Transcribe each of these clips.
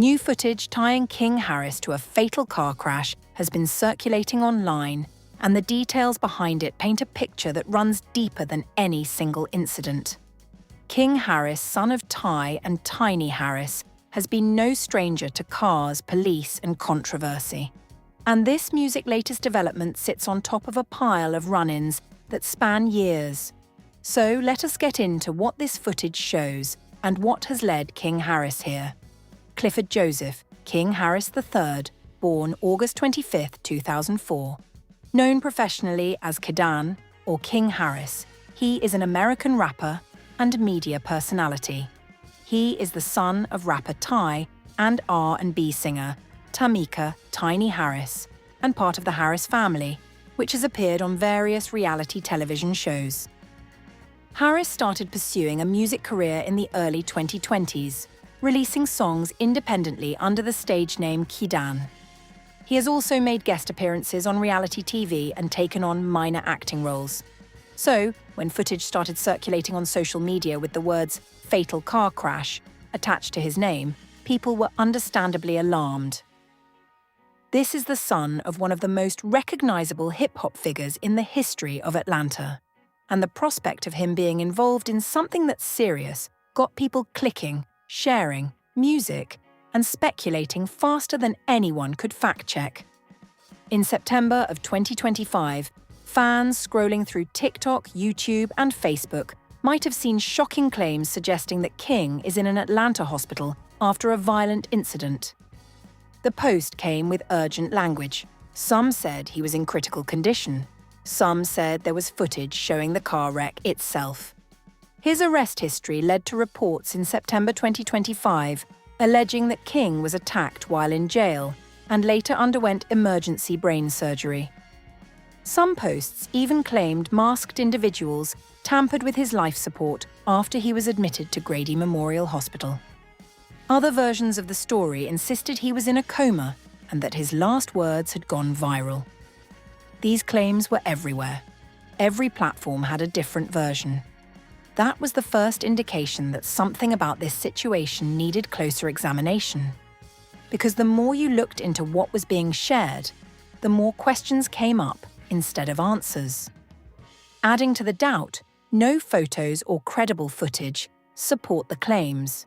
New footage tying King Harris to a fatal car crash has been circulating online, and the details behind it paint a picture that runs deeper than any single incident. King Harris, son of Ty and Tiny Harris, has been no stranger to cars, police, and controversy. And this music's latest development sits on top of a pile of run-ins that span years. So let us get into what this footage shows and what has led King Harris here. Clifford Joseph, King Harris III, born August 25, 2004. Known professionally as Kidan or King Harris, he is an American rapper and media personality. He is the son of rapper Ty and R&B singer Tamika Tiny Harris, and part of the Harris family, which has appeared on various reality television shows. Harris started pursuing a music career in the early 2020s, releasing songs independently under the stage name Kidan. He has also made guest appearances on reality TV and taken on minor acting roles. So, when footage started circulating on social media with the words "fatal car crash" attached to his name, people were understandably alarmed. This is the son of one of the most recognizable hip-hop figures in the history of Atlanta, and the prospect of him being involved in something that's serious got people clicking, sharing, music, and speculating faster than anyone could fact-check. In September of 2025, fans scrolling through TikTok, YouTube, and Facebook might have seen shocking claims suggesting that King is in an Atlanta hospital after a violent incident. The post came with urgent language. Some said he was in critical condition. Some said there was footage showing the car wreck itself. His arrest history led to reports in September 2025 alleging that King was attacked while in jail and later underwent emergency brain surgery. Some posts even claimed masked individuals tampered with his life support after he was admitted to Grady Memorial Hospital. Other versions of the story insisted he was in a coma and that his last words had gone viral. These claims were everywhere. Every platform had a different version. That was the first indication that something about this situation needed closer examination. Because the more you looked into what was being shared, the more questions came up instead of answers. Adding to the doubt, no photos or credible footage support the claims.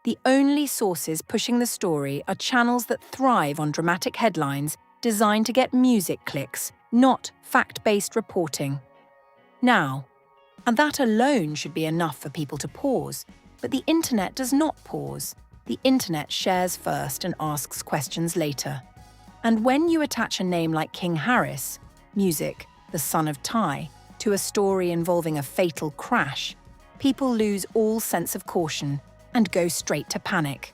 The only sources pushing the story are channels that thrive on dramatic headlines designed to get music clicks, not fact-based reporting. Now, and that alone should be enough for people to pause, but the internet does not pause. The internet shares first and asks questions later. And when you attach a name like King Harris, music, the son of Ty, to a story involving a fatal crash, people lose all sense of caution and go straight to panic.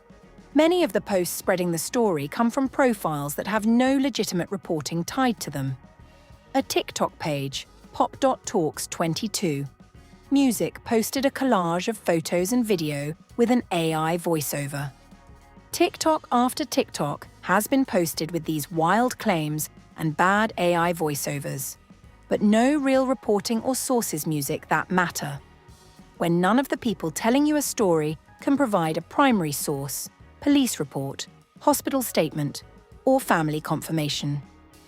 Many of the posts spreading the story come from profiles that have no legitimate reporting tied to them. A TikTok page, pop.talks22. Music posted a collage of photos and video with an AI voiceover. TikTok after TikTok has been posted with these wild claims and bad AI voiceovers, but no real reporting or sources music that matter. When none of the people telling you a story can provide a primary source, police report, hospital statement, or family confirmation,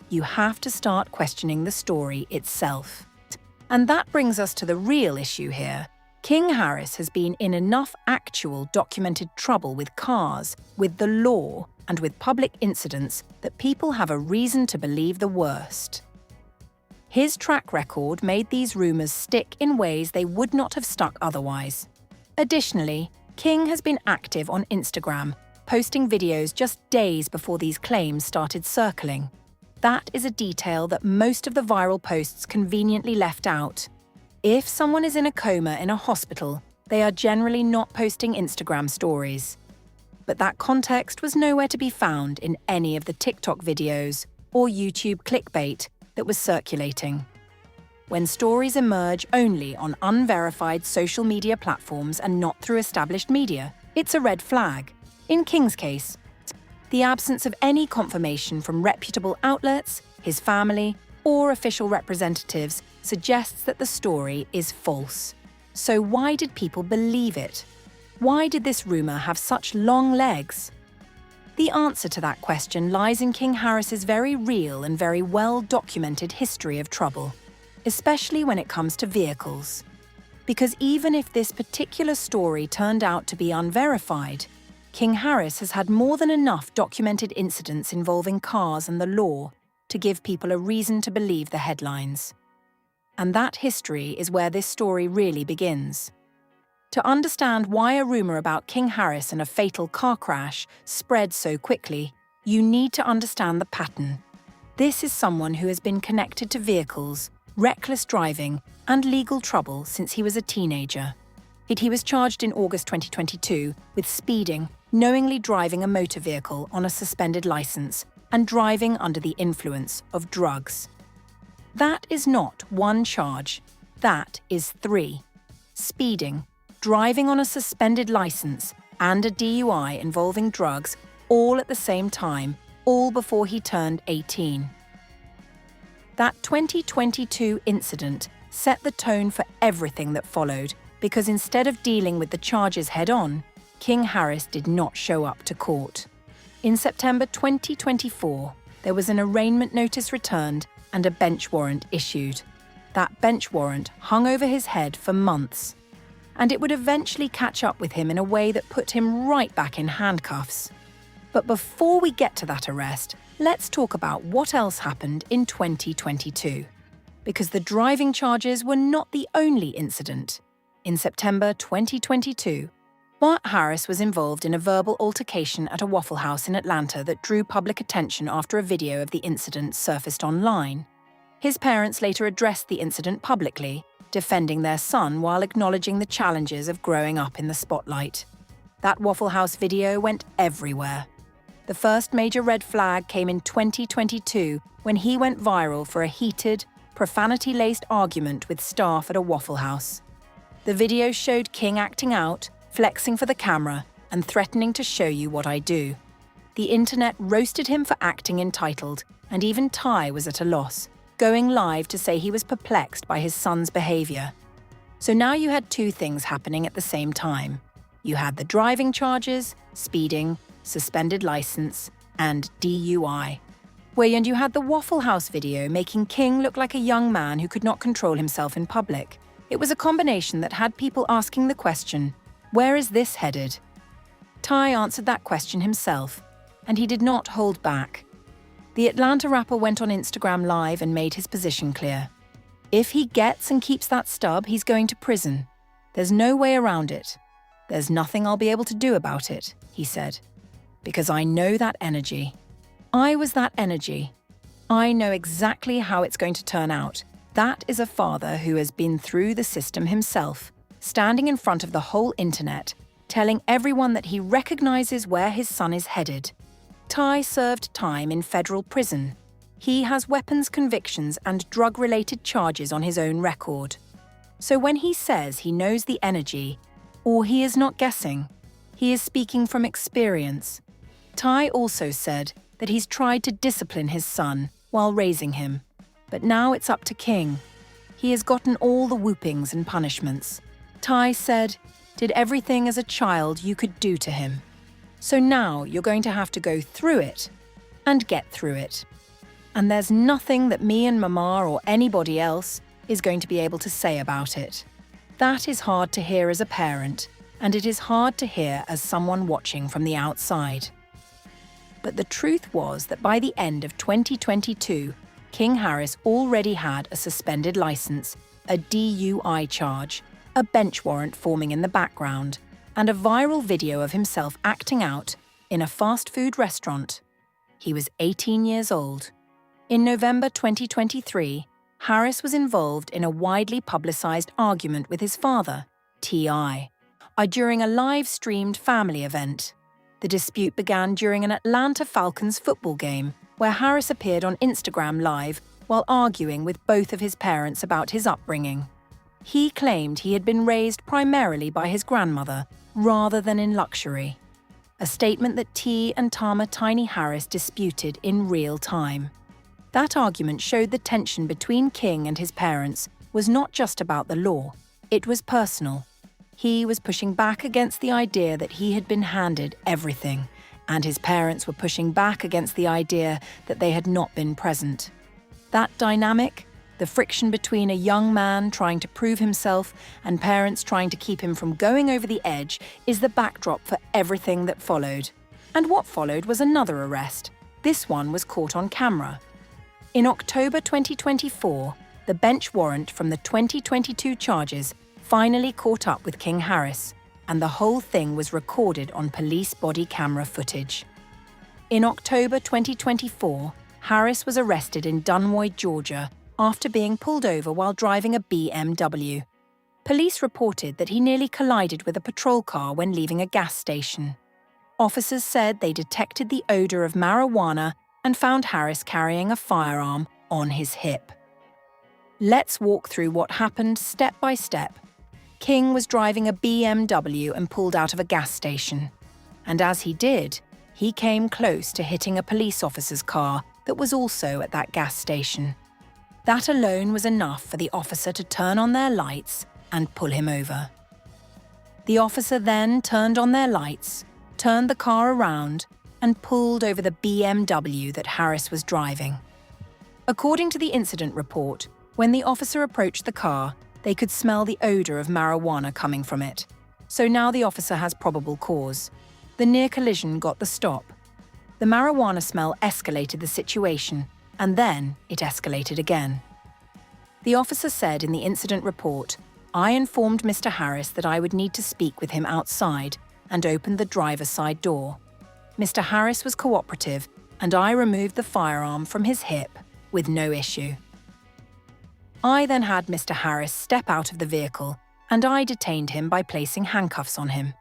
you have to start questioning the story itself. And that brings us to the real issue here. King Harris has been in enough actual documented trouble with cars, with the law, and with public incidents that people have a reason to believe the worst. His track record made these rumors stick in ways they would not have stuck otherwise. Additionally, King has been active on Instagram, posting videos just days before these claims started circling. That is a detail that most of the viral posts conveniently left out. If someone is in a coma in a hospital, they are generally not posting Instagram stories. But that context was nowhere to be found in any of the TikTok videos or YouTube clickbait that was circulating. When stories emerge only on unverified social media platforms and not through established media, it's a red flag. In King's case, the absence of any confirmation from reputable outlets, his family, or official representatives suggests that the story is false. So why did people believe it? Why did this rumor have such long legs? The answer to that question lies in King Harris's very real and very well-documented history of trouble, especially when it comes to vehicles. Because even if this particular story turned out to be unverified, King Harris has had more than enough documented incidents involving cars and the law to give people a reason to believe the headlines. And that history is where this story really begins. To understand why a rumour about King Harris and a fatal car crash spread so quickly, you need to understand the pattern. This is someone who has been connected to vehicles, reckless driving, and legal trouble since he was a teenager. He was charged in August 2022 with speeding, knowingly driving a motor vehicle on a suspended licence, and driving under the influence of drugs. That is not one charge, that is 3. Speeding, driving on a suspended licence, and a DUI involving drugs, all at the same time, all before he turned 18. That 2022 incident set the tone for everything that followed, because instead of dealing with the charges head-on, King Harris did not show up to court. In September 2024, there was an arraignment notice returned and a bench warrant issued. That bench warrant hung over his head for months, and it would eventually catch up with him in a way that put him right back in handcuffs. But before we get to that arrest, let's talk about what else happened in 2022. Because the driving charges were not the only incident. In September 2022, Bart Harris was involved in a verbal altercation at a Waffle House in Atlanta that drew public attention after a video of the incident surfaced online. His parents later addressed the incident publicly, defending their son while acknowledging the challenges of growing up in the spotlight. That Waffle House video went everywhere. The first major red flag came in 2022 when he went viral for a heated, profanity-laced argument with staff at a Waffle House. The video showed King acting out, flexing for the camera, and threatening to show you what I do. The internet roasted him for acting entitled, and even Ty was at a loss, going live to say he was perplexed by his son's behaviour. So now you had 2 things happening at the same time. You had the driving charges, speeding, suspended licence, and DUI. And you had the Waffle House video making King look like a young man who could not control himself in public. It was a combination that had people asking the question, where is this headed? Ty answered that question himself, and he did not hold back. The Atlanta rapper went on Instagram Live and made his position clear. If he gets and keeps that stub, he's going to prison. There's no way around it. There's nothing I'll be able to do about it, he said. Because I know that energy. I was that energy. I know exactly how it's going to turn out. That is a father who has been through the system himself, standing in front of the whole internet, telling everyone that he recognizes where his son is headed. Ty served time in federal prison. He has weapons convictions and drug-related charges on his own record. So when he says he knows the energy, or he is not guessing, he is speaking from experience. Ty also said that he's tried to discipline his son while raising him, but now it's up to King. He has gotten all the whoopings and punishments. Ty said, did everything as a child you could do to him. So now you're going to have to go through it and get through it. And there's nothing that me and Mama or anybody else is going to be able to say about it. That is hard to hear as a parent, and it is hard to hear as someone watching from the outside. But the truth was that by the end of 2022, King Harris already had a suspended licence, a DUI charge, a bench warrant forming in the background, and a viral video of himself acting out in a fast food restaurant. He was 18 years old. In November 2023, Harris was involved in a widely publicised argument with his father, T.I., during a live-streamed family event. The dispute began during an Atlanta Falcons football game, where Harris appeared on Instagram Live while arguing with both of his parents about his upbringing. He claimed he had been raised primarily by his grandmother, rather than in luxury. A statement that T and Tama Tiny Harris disputed in real time. That argument showed the tension between King and his parents was not just about the law, it was personal. He was pushing back against the idea that he had been handed everything, and his parents were pushing back against the idea that they had not been present. That dynamic, the friction between a young man trying to prove himself and parents trying to keep him from going over the edge, is the backdrop for everything that followed. And what followed was another arrest. This one was caught on camera. In October 2024, the bench warrant from the 2022 charges finally caught up with King Harris, and the whole thing was recorded on police body camera footage. In October 2024, Harris was arrested in Dunwoody, Georgia, after being pulled over while driving a BMW. Police reported that he nearly collided with a patrol car when leaving a gas station. Officers said they detected the odor of marijuana and found Harris carrying a firearm on his hip. Let's walk through what happened step by step. King was driving a BMW and pulled out of a gas station. And as he did, he came close to hitting a police officer's car that was also at that gas station. That alone was enough for the officer to turn on their lights and pull him over. The officer then turned on their lights, turned the car around, and pulled over the BMW that Harris was driving. According to the incident report, when the officer approached the car, they could smell the odor of marijuana coming from it. So now the officer has probable cause. The near collision got the stop. The marijuana smell escalated the situation, and then it escalated again. The officer said in the incident report, "I informed Mr. Harris that I would need to speak with him outside and opened the driver's side door. Mr. Harris was cooperative, and I removed the firearm from his hip with no issue." I then had Mr. Harris step out of the vehicle, and I detained him by placing handcuffs on him.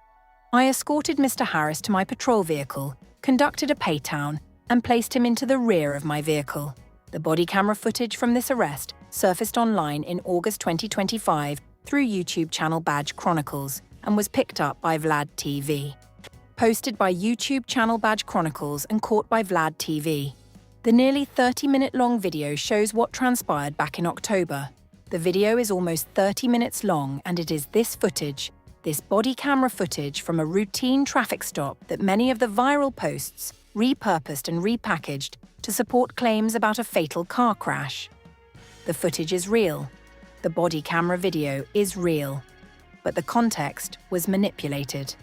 I escorted Mr. Harris to my patrol vehicle, conducted a paytown, and placed him into the rear of my vehicle. The body camera footage from this arrest surfaced online in August 2025 through YouTube channel Badge Chronicles and was picked up by Vlad TV. Posted by YouTube channel Badge Chronicles and caught by Vlad TV. The nearly 30-minute-long video shows what transpired back in October. The video is almost 30 minutes long, and it is this footage, this body camera footage from a routine traffic stop, that many of the viral posts repurposed and repackaged to support claims about a fatal car crash. The footage is real. The body camera video is real. But the context was manipulated.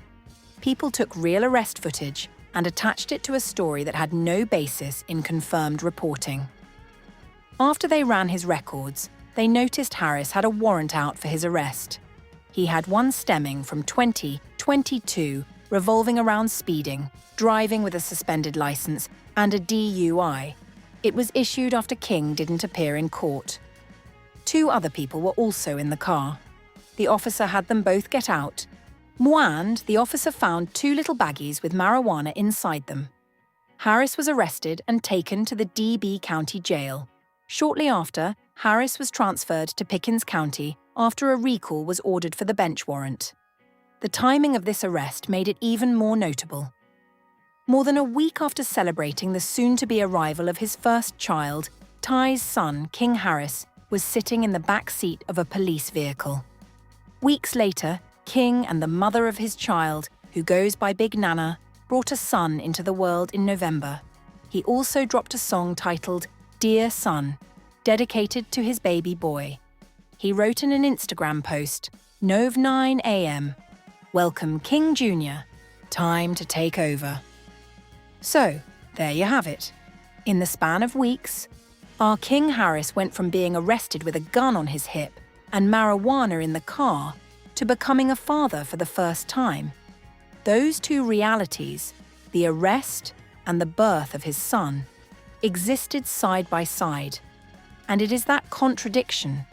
People took real arrest footage and attached it to a story that had no basis in confirmed reporting. After they ran his records, they noticed Harris had a warrant out for his arrest. He had one stemming from 2022 revolving around speeding, driving with a suspended license, and a DUI. It was issued after King didn't appear in court. 2 other people were also in the car. The officer had them both get out. And the officer found 2 little baggies with marijuana inside them. Harris was arrested and taken to the DB County Jail. Shortly after, Harris was transferred to Pickens County after a recall was ordered for the bench warrant. The timing of this arrest made it even more notable. More than a week after celebrating the soon-to-be arrival of his first child, Ty's son, King Harris, was sitting in the back seat of a police vehicle. Weeks later, King and the mother of his child, who goes by Big Nana, brought a son into the world in November. He also dropped a song titled "Dear Son," dedicated to his baby boy. He wrote in an Instagram post, "Nove 9 a.m. Welcome King Jr. Time to take over." So, there you have it. In the span of weeks, our King Harris went from being arrested with a gun on his hip and marijuana in the car to becoming a father for the first time. Those 2 realities, the arrest and the birth of his son, existed side by side. And it is that contradiction,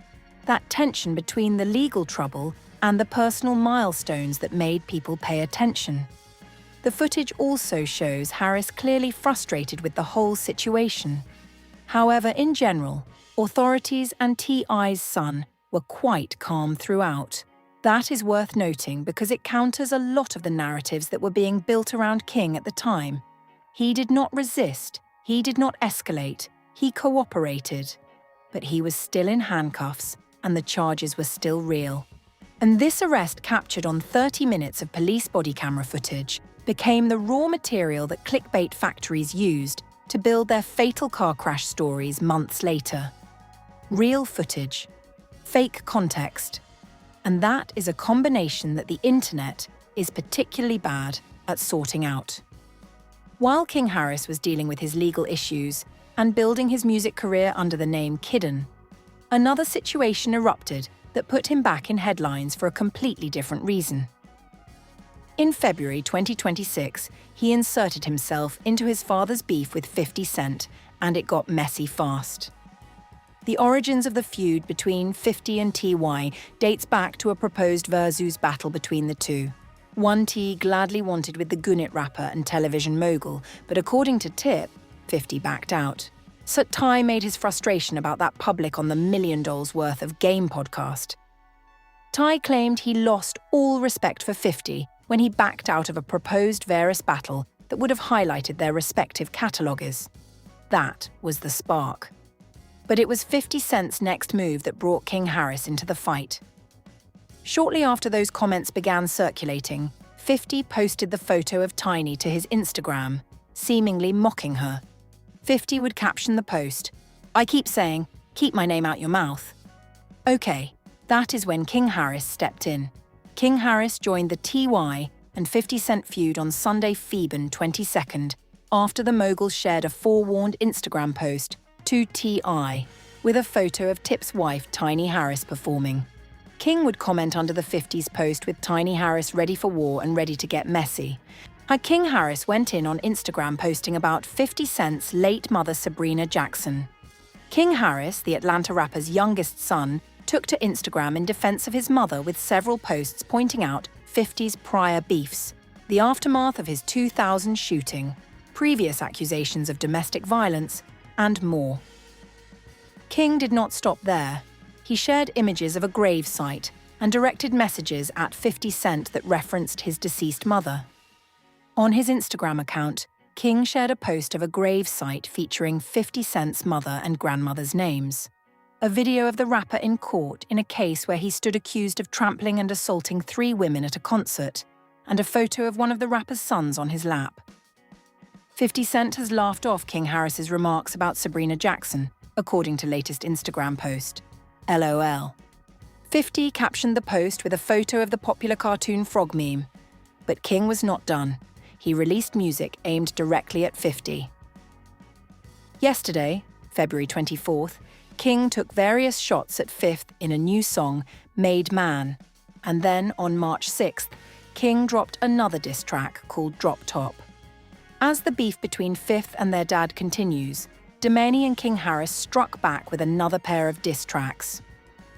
that tension between the legal trouble and the personal milestones that made people pay attention. The footage also shows Harris clearly frustrated with the whole situation. However, in general, authorities and T.I.'s son were quite calm throughout. That is worth noting because it counters a lot of the narratives that were being built around King at the time. He did not resist, he did not escalate, he cooperated. But he was still in handcuffs and the charges were still real. And this arrest captured on 30 minutes of police body camera footage became the raw material that clickbait factories used to build their fatal car crash stories months later. Real footage, fake context, and that is a combination that the internet is particularly bad at sorting out. While King Harris was dealing with his legal issues and building his music career under the name Kidden, another situation erupted that put him back in headlines for a completely different reason. In February 2026, he inserted himself into his father's beef with 50 Cent, and it got messy fast. The origins of the feud between 50 and T.Y. dates back to a proposed versus battle between the two. One T gladly wanted with the Gunit rapper and television mogul, but according to Tip, 50 backed out. So Ty made his frustration about that public on the $1 Million worth of Game podcast. Ty claimed he lost all respect for 50 when he backed out of a proposed Varus battle that would have highlighted their respective catalogues. That was the spark. But it was 50 Cent's next move that brought King Harris into the fight. Shortly after those comments began circulating, 50 posted the photo of Tiny to his Instagram, seemingly mocking her. 50 would caption the post, "I keep saying, keep my name out your mouth." Okay, that is when King Harris stepped in. King Harris joined the T.Y. and 50 Cent feud on Sunday, February 22nd, after the moguls shared a forewarned Instagram post to T.I. with a photo of Tip's wife, Tiny Harris, performing. King would comment under the 50's post with Tiny Harris ready for war and ready to get messy. King Harris went in on Instagram posting about 50 Cent's late mother Sabrina Jackson. King Harris, the Atlanta rapper's youngest son, took to Instagram in defense of his mother with several posts pointing out 50's prior beefs, the aftermath of his 2000 shooting, previous accusations of domestic violence, and more. King did not stop there. He shared images of a grave site and directed messages at 50 Cent that referenced his deceased mother. On his Instagram account, King shared a post of a grave site featuring 50 Cent's mother and grandmother's names, a video of the rapper in court in a case where he stood accused of trampling and assaulting 3 women at a concert, and a photo of one of the rapper's sons on his lap. 50 Cent has laughed off King Harris's remarks about Sabrina Jackson, according to latest Instagram post. LOL. 50 captioned the post with a photo of the popular cartoon frog meme. But King was not done. He released music aimed directly at 50. Yesterday, February 24th, King took various shots at Fifth in a new song, Made Man. And then, on March 6th, King dropped another diss track called Drop Top. As the beef between Fifth and their dad continues, Domani and King Harris struck back with another pair of diss tracks.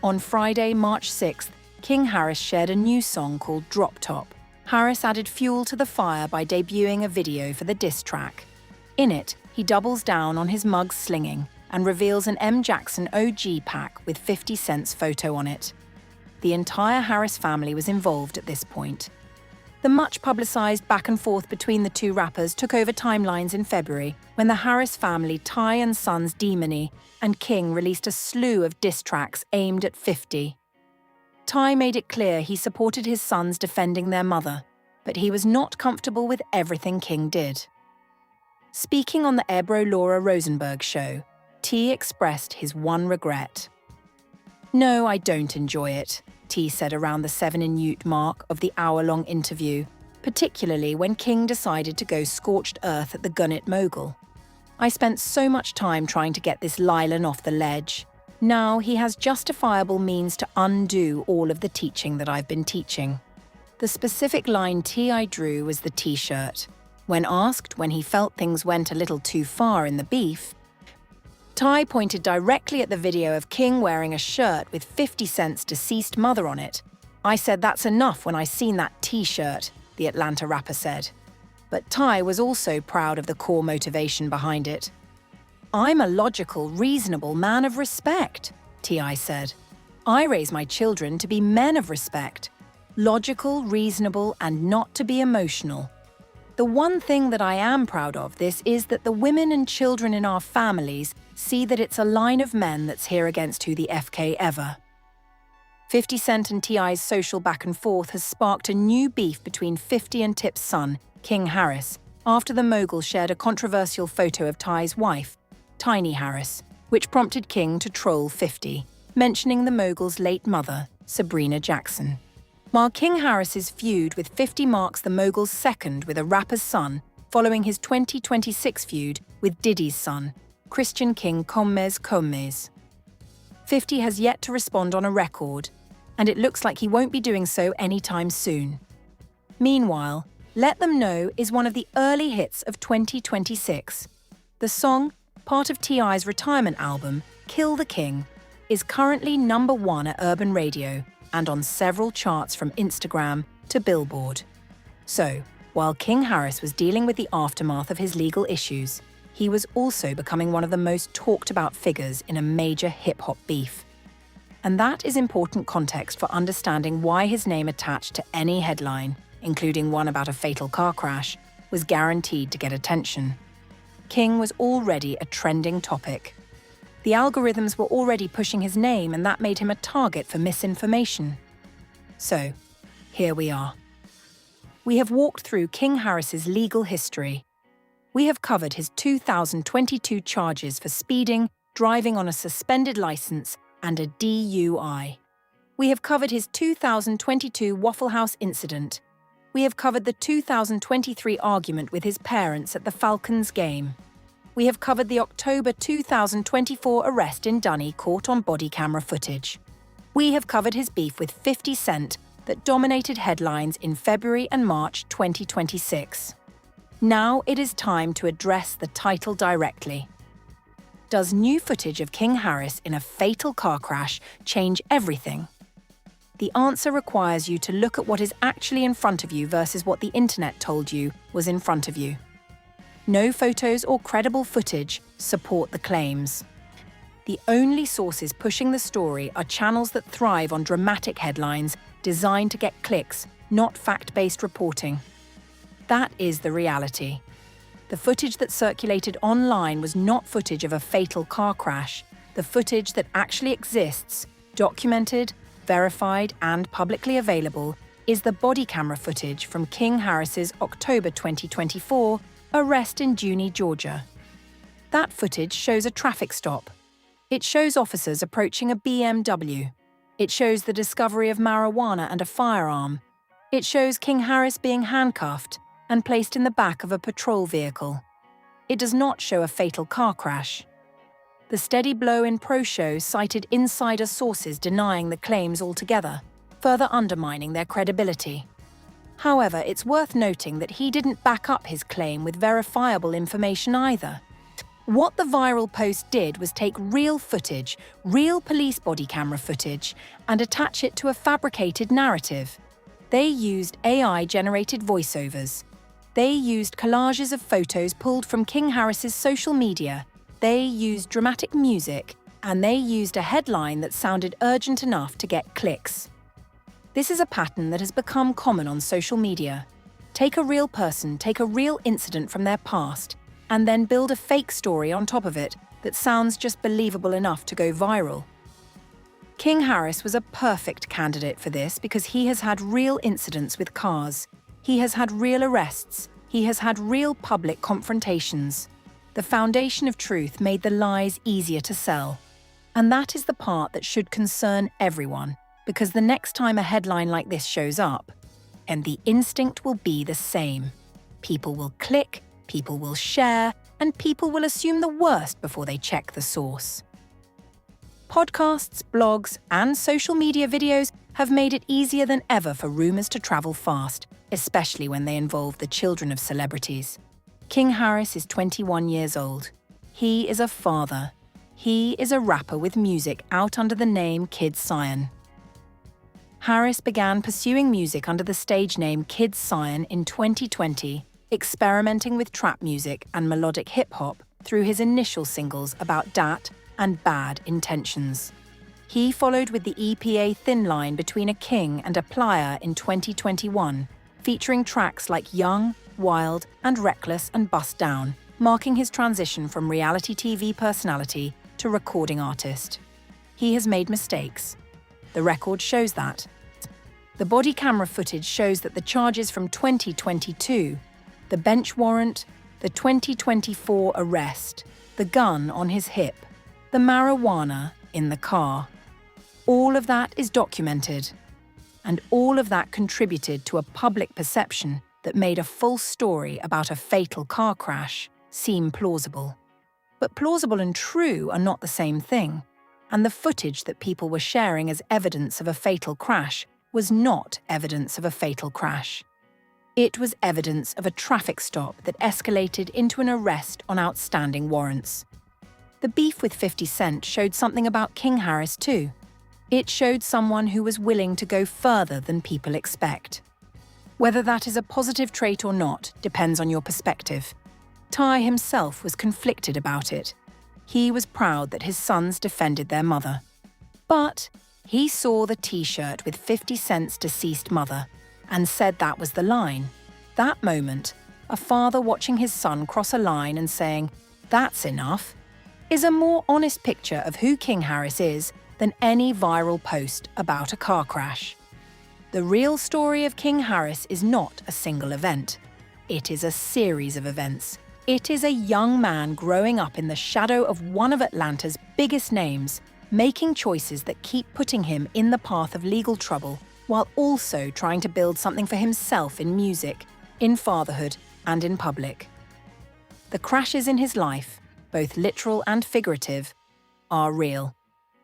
On Friday, March 6th, King Harris shared a new song called Drop Top. Harris added fuel to the fire by debuting a video for the diss track. In it, he doubles down on his mug slinging and reveals an M. Jackson OG pack with 50 Cent's photo on it. The entire Harris family was involved at this point. The much-publicized back and forth between the two rappers took over timelines in February when the Harris family, Ty and Sons Demony, and King released a slew of diss tracks aimed at 50. Ty made it clear he supported his sons defending their mother, but he was not comfortable with everything King did. Speaking on the Ebro Laura Rosenberg show, T expressed his one regret. "No, I don't enjoy it," T said around the 7-minute mark of the hour-long interview, particularly when King decided to go scorched earth at the Gunit mogul. "I spent so much time trying to get this Lylan off the ledge. Now he has justifiable means to undo all of the teaching that I've been teaching." The specific line T.I. drew was the T-shirt. When asked when he felt things went a little too far in the beef, Ty pointed directly at the video of King wearing a shirt with 50 Cent's deceased mother on it. "I said that's enough when I seen that T-shirt," the Atlanta rapper said. But Ty was also proud of the core motivation behind it. "I'm a logical, reasonable man of respect," T.I. said. "I raise my children to be men of respect. Logical, reasonable, and not to be emotional. The one thing that I am proud of this is that the women and children in our families see that it's a line of men that's here against who the FK ever." 50 Cent and T.I.'s social back and forth has sparked a new beef between 50 and Tip's son, King Harris, after the mogul shared a controversial photo of Ty's wife, Tiny Harris, which prompted King to troll 50, mentioning the mogul's late mother, Sabrina Jackson. While King Harris's feud with 50 marks the mogul's second with a rapper's son, following his 2026 feud with Diddy's son, Christian King Combs. 50 has yet to respond on a record, and it looks like he won't be doing so anytime soon. Meanwhile, Let Them Know is one of the early hits of 2026. The song, part of T.I.'s retirement album, Kill the King, is currently #1 at Urban Radio and on several charts from Instagram to Billboard. So, while King Harris was dealing with the aftermath of his legal issues, he was also becoming one of the most talked about figures in a major hip-hop beef. And that is important context for understanding why his name attached to any headline, including one about a fatal car crash, was guaranteed to get attention. King was already a trending topic. The algorithms were already pushing his name, and that made him a target for misinformation. So, here we are. We have walked through King Harris's legal history. We have covered his 2022 charges for speeding, driving on a suspended license, and a DUI. We have covered his 2022 Waffle House incident. We have covered the 2023 argument with his parents at the Falcons game. We have covered the October 2024 arrest in Dunny caught on body camera footage. We have covered his beef with 50 Cent that dominated headlines in February and March 2026. Now it is time to address the title directly. Does new footage of King Harris in a fatal car crash change everything? The answer requires you to look at what is actually in front of you versus what the internet told you was in front of you. No photos or credible footage support the claims. The only sources pushing the story are channels that thrive on dramatic headlines designed to get clicks, not fact-based reporting. That is the reality. The footage that circulated online was not footage of a fatal car crash. The footage that actually exists, documented, verified, and publicly available, is the body camera footage from King Harris's October 2024 arrest in Juney, Georgia. That footage shows a traffic stop. It shows officers approaching a BMW. It shows the discovery of marijuana and a firearm. It shows King Harris being handcuffed and placed in the back of a patrol vehicle. It does not show a fatal car crash. The Steady Blow in Pro Show cited insider sources denying the claims altogether, further undermining their credibility. However, it's worth noting that he didn't back up his claim with verifiable information either. What the viral post did was take real footage, real police body camera footage, and attach it to a fabricated narrative. They used AI-generated voiceovers. They used collages of photos pulled from King Harris's social media. They used dramatic music, and they used a headline that sounded urgent enough to get clicks. This is a pattern that has become common on social media. Take a real person, take a real incident from their past, and then build a fake story on top of it that sounds just believable enough to go viral. King Harris was a perfect candidate for this because he has had real incidents with cars. He has had real arrests. He has had real public confrontations. The foundation of truth made the lies easier to sell. And that is the part that should concern everyone, because the next time a headline like this shows up, and the instinct will be the same. People will click, people will share, and people will assume the worst before they check the source. Podcasts, blogs, and social media videos have made it easier than ever for rumors to travel fast, especially when they involve the children of celebrities. King Harris is 21 years old. He is a father. He is a rapper with music out under the name Kid Cyan. Harris began pursuing music under the stage name Kid Cyan in 2020, experimenting with trap music and melodic hip-hop through his initial singles about dat and bad intentions. He followed with the EPA Thin Line Between a King and a Plier in 2021, featuring tracks like Young, Wild, and Reckless and Bust Down, marking his transition from reality TV personality to recording artist. He has made mistakes. The record shows that. The body camera footage shows that the charges from 2022, The bench warrant, the 2024 arrest, the gun on his hip, the marijuana in the car. All of that is documented. And all of that contributed to a public perception that made a false story about a fatal car crash seem plausible. But plausible and true are not the same thing, and the footage that people were sharing as evidence of a fatal crash was not evidence of a fatal crash. It was evidence of a traffic stop that escalated into an arrest on outstanding warrants. The beef with 50 Cent showed something about King Harris too. It showed someone who was willing to go further than people expect. Whether that is a positive trait or not depends on your perspective. Ty himself was conflicted about it. He was proud that his sons defended their mother. But he saw the T-shirt with 50 Cent's deceased mother and said that was the line. That moment, a father watching his son cross a line and saying, "That's enough," is a more honest picture of who King Harris is than any viral post about a car crash. The real story of King Harris is not a single event. It is a series of events. It is a young man growing up in the shadow of one of Atlanta's biggest names, making choices that keep putting him in the path of legal trouble, while also trying to build something for himself in music, in fatherhood, and in public. The crashes in his life, both literal and figurative, are real.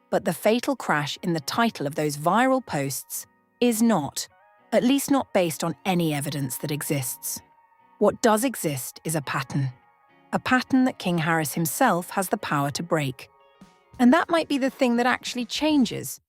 But the fatal crash in the title of those viral posts is not, at least not based on any evidence that exists. What does exist is a pattern that King Harris himself has the power to break. And that might be the thing that actually changes